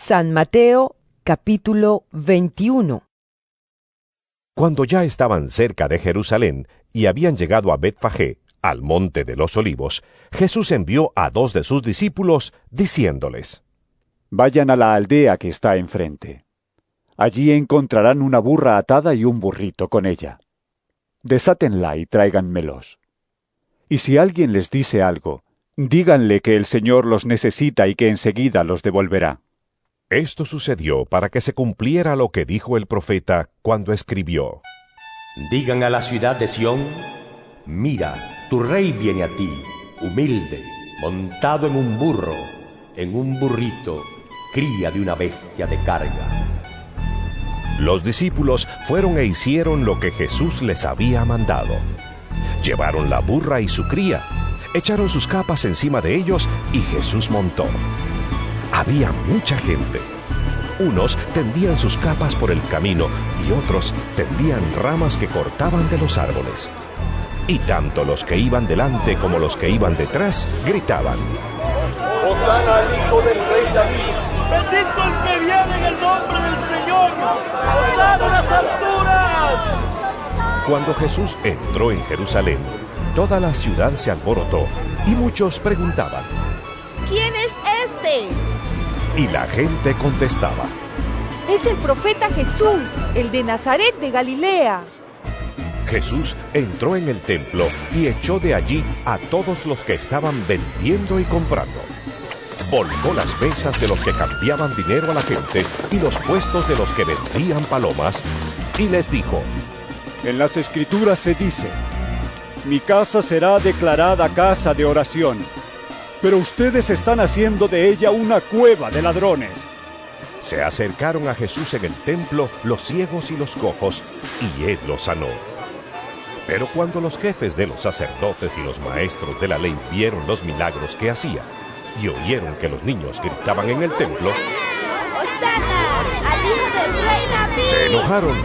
San Mateo, capítulo 21. Cuando ya estaban cerca de Jerusalén y habían llegado a Betfagé, al monte de los Olivos, Jesús envió a 2 de sus discípulos, diciéndoles: Vayan a la aldea que está enfrente. Allí encontrarán una burra atada y un burrito con ella. Desátenla y tráiganmelos. Y si alguien les dice algo, díganle que el Señor los necesita y que enseguida los devolverá. Esto sucedió para que se cumpliera lo que dijo el profeta cuando escribió: Digan a la ciudad de Sión: mira, tu rey viene a ti, humilde, montado en un burro, en un burrito, cría de una bestia de carga. Los discípulos fueron e hicieron lo que Jesús les había mandado. Llevaron la burra y su cría, echaron sus capas encima de ellos y Jesús montó. Había mucha gente. Unos tendían sus capas por el camino y otros tendían ramas que cortaban de los árboles. Y tanto los que iban delante como los que iban detrás gritaban: ¡Hosana al Hijo del Rey David! ¡Bendito el que viene en el nombre del Señor! ¡Hosana a las alturas! Cuando Jesús entró en Jerusalén, toda la ciudad se alborotó y muchos preguntaban: ¿Quién es este? Y la gente contestaba: Es el profeta Jesús, el de Nazaret de Galilea. Jesús entró en el templo y echó de allí a todos los que estaban vendiendo y comprando. Volcó las mesas de los que cambiaban dinero a la gente y los puestos de los que vendían palomas, y les dijo: En las Escrituras se dice: Mi casa será declarada casa de oración, pero ustedes están haciendo de ella una cueva de ladrones. Se acercaron a Jesús en el templo los ciegos y los cojos, y él los sanó. Pero cuando los jefes de los sacerdotes y los maestros de la ley vieron los milagros que hacía, y oyeron que los niños gritaban en el templo, ¡Hosana al Hijo del Rey David! se enojaron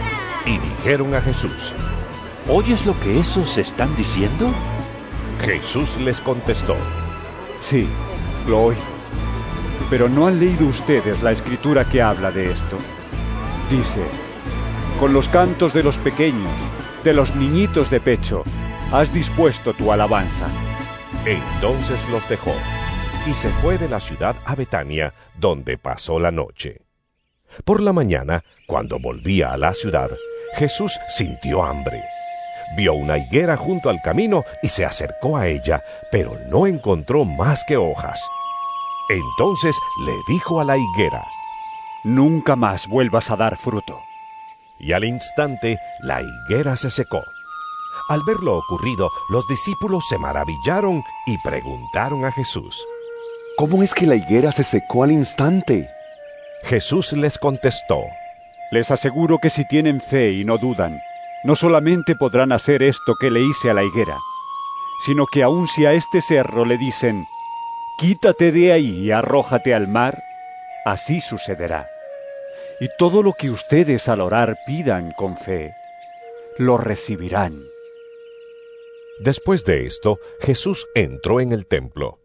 y dijeron a Jesús: ¿Oyes lo que esos están diciendo? Jesús les contestó: Sí, lo oigo. Pero ¿no han leído ustedes la Escritura que habla de esto? Dice: Con los cantos de los pequeños, de los niñitos de pecho, has dispuesto tu alabanza. Entonces los dejó, y se fue de la ciudad a Betania, donde pasó la noche. Por la mañana, cuando volvía a la ciudad, Jesús sintió hambre. Vio una higuera junto al camino y se acercó a ella, pero no encontró más que hojas. Entonces le dijo a la higuera: Nunca más vuelvas a dar fruto. Y al instante la higuera se secó. Al ver lo ocurrido, los discípulos se maravillaron y preguntaron a Jesús: ¿Cómo es que la higuera se secó al instante? Jesús les contestó: Les aseguro que si tienen fe y no dudan, no solamente podrán hacer esto que le hice a la higuera, sino que aun si a este cerro le dicen: Quítate de ahí y arrójate al mar, así sucederá. Y todo lo que ustedes al orar pidan con fe, lo recibirán. Después de esto, Jesús entró en el templo.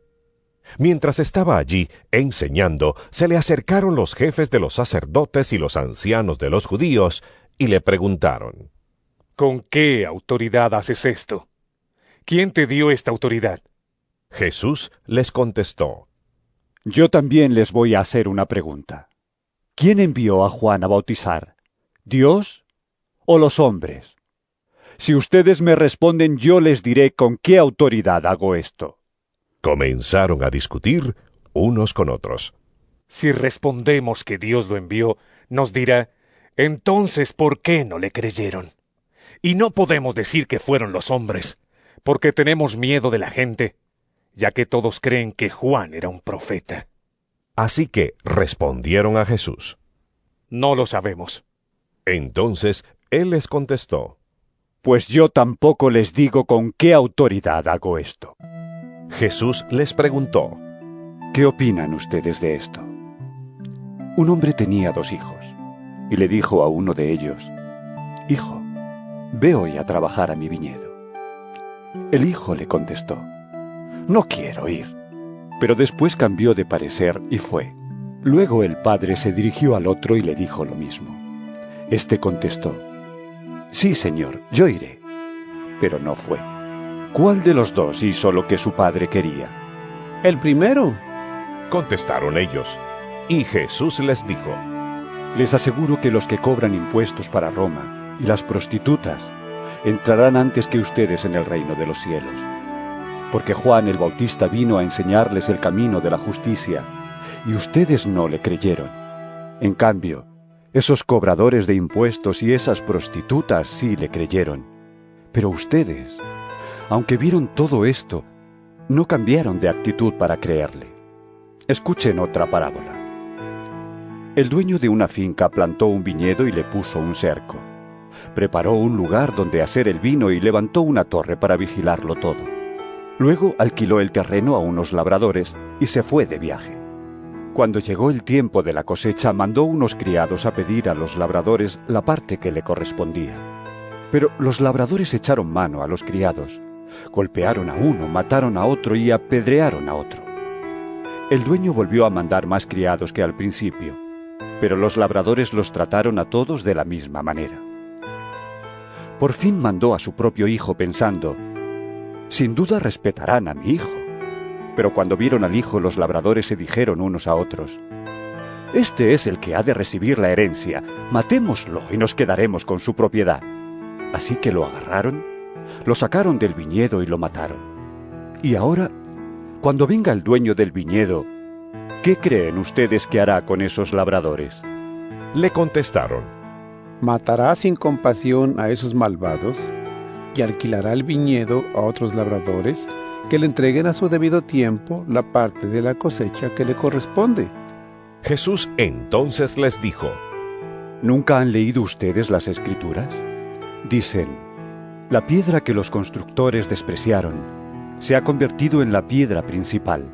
Mientras estaba allí enseñando, se le acercaron los jefes de los sacerdotes y los ancianos de los judíos y le preguntaron: ¿Con qué autoridad haces esto? ¿Quién te dio esta autoridad? Jesús les contestó: Yo también les voy a hacer una pregunta. ¿Quién envió a Juan a bautizar? ¿Dios o los hombres? Si ustedes me responden, yo les diré con qué autoridad hago esto. Comenzaron a discutir unos con otros. Si respondemos que Dios lo envió, nos dirá: entonces, ¿por qué no le creyeron? Y no podemos decir que fueron los hombres, porque tenemos miedo de la gente, ya que todos creen que Juan era un profeta. Así que respondieron a Jesús: No lo sabemos. Entonces él les contestó: Pues yo tampoco les digo con qué autoridad hago esto. Jesús les preguntó: ¿Qué opinan ustedes de esto? Un hombre tenía 2 hijos, y le dijo a uno de ellos: Hijo, ve hoy a trabajar a mi viñedo. El hijo le contestó: No quiero ir. Pero después cambió de parecer y fue. Luego el padre se dirigió al otro y le dijo lo mismo. Este contestó: Sí, señor, yo iré. Pero no fue. ¿Cuál de los dos hizo lo que su padre quería? El primero, contestaron ellos. Y Jesús les dijo: Les aseguro que los que cobran impuestos para Roma y las prostitutas entrarán antes que ustedes en el reino de los cielos. Porque Juan el Bautista vino a enseñarles el camino de la justicia, y ustedes no le creyeron. En cambio, esos cobradores de impuestos y esas prostitutas sí le creyeron. Pero ustedes, aunque vieron todo esto, no cambiaron de actitud para creerle. Escuchen otra parábola. El dueño de una finca plantó un viñedo y le puso un cerco. Preparó un lugar donde hacer el vino y levantó una torre para vigilarlo todo. Luego alquiló el terreno a unos labradores y se fue de viaje. Cuando llegó el tiempo de la cosecha, mandó unos criados a pedir a los labradores la parte que le correspondía. Pero los labradores echaron mano a los criados, golpearon a uno, mataron a otro y apedrearon a otro. El dueño volvió a mandar más criados que al principio, pero los labradores los trataron a todos de la misma manera. Por fin mandó a su propio hijo pensando: sin duda respetarán a mi hijo. Pero cuando vieron al hijo, los labradores se dijeron unos a otros: este es el que ha de recibir la herencia, matémoslo y nos quedaremos con su propiedad. Así que lo agarraron, lo sacaron del viñedo y lo mataron. Y ahora, cuando venga el dueño del viñedo, ¿qué creen ustedes que hará con esos labradores? Le contestaron: matará sin compasión a esos malvados y alquilará el viñedo a otros labradores que le entreguen a su debido tiempo la parte de la cosecha que le corresponde. Jesús entonces les dijo: ¿Nunca han leído ustedes las Escrituras? Dicen: la piedra que los constructores despreciaron se ha convertido en la piedra principal.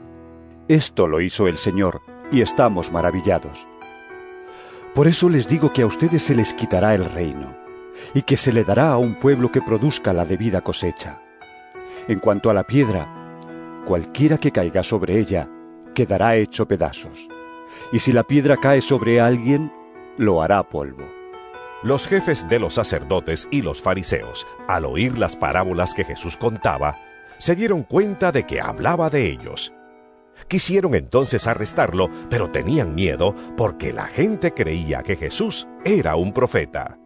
Esto lo hizo el Señor, y estamos maravillados. Por eso les digo que a ustedes se les quitará el reino, y que se le dará a un pueblo que produzca la debida cosecha. En cuanto a la piedra, cualquiera que caiga sobre ella quedará hecho pedazos, y si la piedra cae sobre alguien, lo hará polvo. Los jefes de los sacerdotes y los fariseos, al oír las parábolas que Jesús contaba, se dieron cuenta de que hablaba de ellos. Quisieron entonces arrestarlo, pero tenían miedo porque la gente creía que Jesús era un profeta.